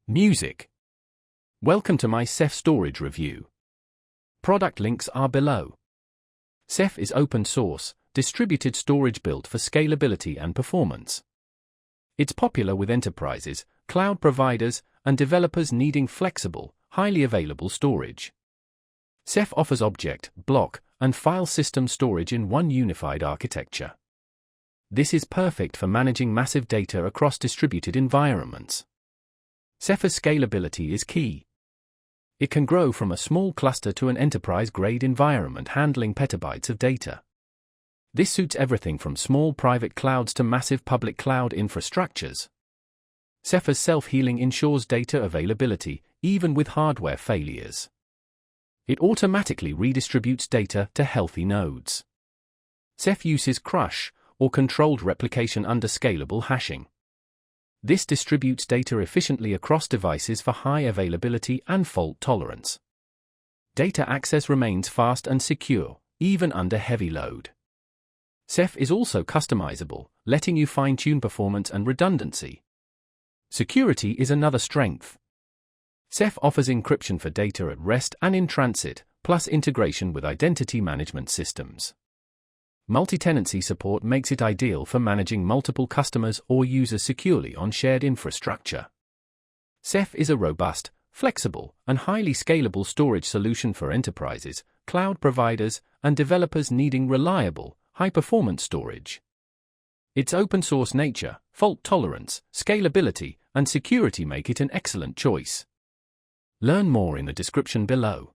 Music. Welcome to my Ceph storage review. Product links are below. Ceph is open source, distributed storage built for scalability and performance. It's popular with enterprises, cloud providers, and developers needing flexible, highly available storage. Ceph offers object, block, and file system storage in one unified architecture. This is perfect for managing massive data across distributed environments. Ceph's scalability is key. It can grow from a small cluster to an enterprise-grade environment handling petabytes of data. This suits everything from small private clouds to massive public cloud infrastructures. Ceph's self-healing ensures data availability, even with hardware failures. It automatically redistributes data to healthy nodes. Ceph uses crush, or controlled replication under scalable hashing. This distributes data efficiently across devices for high availability and fault tolerance. Data access remains fast and secure, even under heavy load. Ceph is also customizable, letting you fine-tune performance and redundancy. Security is another strength. Ceph offers encryption for data at rest and in transit, plus integration with identity management systems. Multi-tenancy support makes it ideal for managing multiple customers or users securely on shared infrastructure. Ceph is a robust, flexible, and highly scalable storage solution for enterprises, cloud providers, and developers needing reliable, high-performance storage. Its open-source nature, fault tolerance, scalability, and security make it an excellent choice. Learn more in the description below.